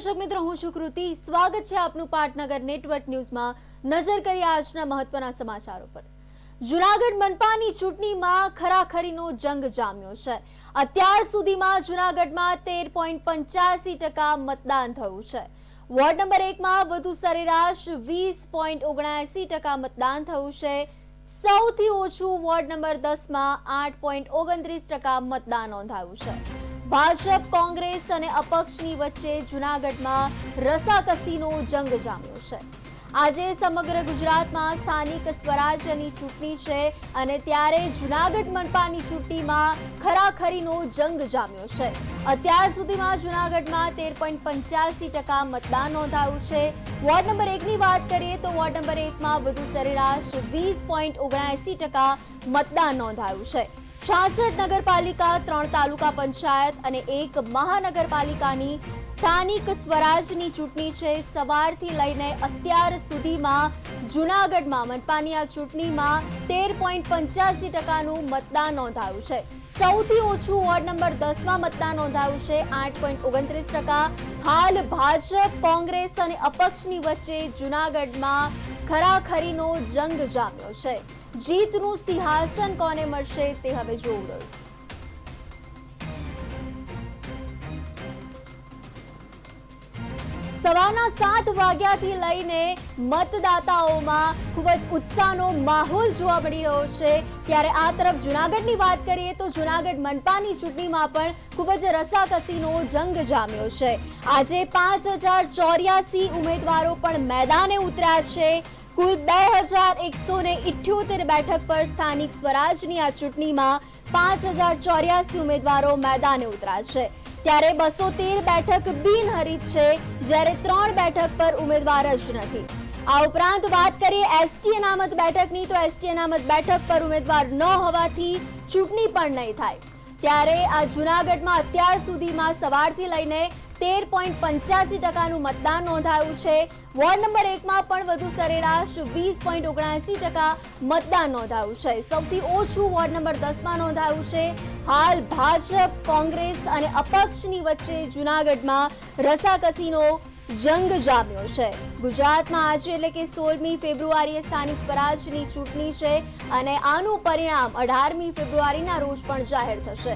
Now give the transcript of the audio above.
દર્શક મિત્રો, હું છું કૃતિ. સ્વાગત છે આપનું પાટનગર નેટવર્ક ન્યૂઝમાં. નજર કરીએ આજના મહત્વના સમાચારો પર. જૂનાગઢ મનપાની ચૂંટણીમાં ખરાખરીનો જંગ જામ્યો છે. અત્યાર સુધીમાં જૂનાગઢમાં 13.85% મતદાન થયું છે. વોર્ડ નંબર 1 માં વધુ સરેરાશ 20.79% મતદાન થયું છે. સૌથી ઓછું વોર્ડ નંબર 10 માં 8.29% મતદાન નોંધાયું છે. ભાજપ, કોંગ્રેસ અને અપક્ષની વચ્ચે જૂનાગઢમાં રસાકસીનો જંગ જામ્યો છે. આજે સમગ્ર ગુજરાતમાં સ્થાનિક સ્વરાજ્યની ચૂંટણી છે અને ત્યારે જૂનાગઢ મનપાની ચૂંટણીમાં ખરાખરીનો જંગ જામ્યો છે. અત્યાર સુધીમાં જૂનાગઢમાં 13.85% મતદાન નોંધાયું છે. વોર્ડ નંબર 1 ની વાત કરીએ તો વોર્ડ નંબર 1 માં વધુ સરેરાશ 20.79% મતદાન નોંધાયું છે. 66 નગરપાલિકા, 3 તાલુકા પંચાયત અને 1 મહાનગરપાલિકાની સ્થાનિક સ્વરાજની ચૂંટણી છે. સવારથી લઈને અત્યાર સુધીમાં જૂનાગઢમાં મનપાની આ ચૂંટણીમાં 13.85%નું મતદાન નોંધાયું છે. સૌથી ઓછું વોર્ડ નંબર 10 માં મતદાન નોંધાયું છે, 8.29%. હાલ ભાજપ, કોંગ્રેસ અને અપક્ષની વચ્ચે જૂનાગઢમાં ખરાખરીનો જંગ જામ્યો છે. જીતનું સિંહાસન કોને મળશે તે હવે જોવું રહ્યું. સવારના 7 વાગ્યાથી લઈને મતદાતાઓમાં ખૂબ જ ઉત્સાહનો માહોલ જોવા મળી રહ્યો છે. ત્યારે આ તરફ જૂનાગઢની વાત કરીએ તો જૂનાગઢ મનપાની ચૂંટણીમાં પણ ખૂબ જ રસાકસીનો જંગ જામ્યો છે. આજે 5084 ઉમેદવારો પણ મેદાને ઉતર્યા છે. કુલ 2178 બેઠક પર સ્થાનિક સ્વરાજની આ ચૂંટણીમાં 5084 ઉમેદવારો મેદાને ઉતર્યા છે. ત્યારે 213 બેઠક બિનહરીફ છે, જ્યારે 3 બેઠક પર ઉમેદવાર જ નથી. આ ઉપરાંત વાત કરીએ એસટી અનામત બેઠકની તો એસટી અનામત બેઠક પર ઉમેદવાર ન હોવાથી ચૂંટણી પણ નહીં થાય. ત્યારે આ જૂનાગઢમાં અત્યાર સુધીમાં સવારથી લઈને 13.85%નું મતદાન નોંધાયું છે. વોર્ડ નંબર 1 માં પણ વધુ સરેરાશ 20.79% મતદાન નોંધાયું છે. સૌથી ઓછું વોર્ડ નંબર 10 માં નોંધાયું છે. હાલ ભાજપ, કોંગ્રેસ અને અપક્ષની વચ્ચે જૂનાગઢમાં રસાકસીનો જંગ જામ્યો છે. ગુજરાતમાં આજે એટલે કે 16મી ફેબ્રુઆરીએ સ્થાનિક સ્વરાજની ચૂંટણી છે અને આનું પરિણામ 18મી ફેબ્રુઆરીના રોજ પણ જાહેર થશે.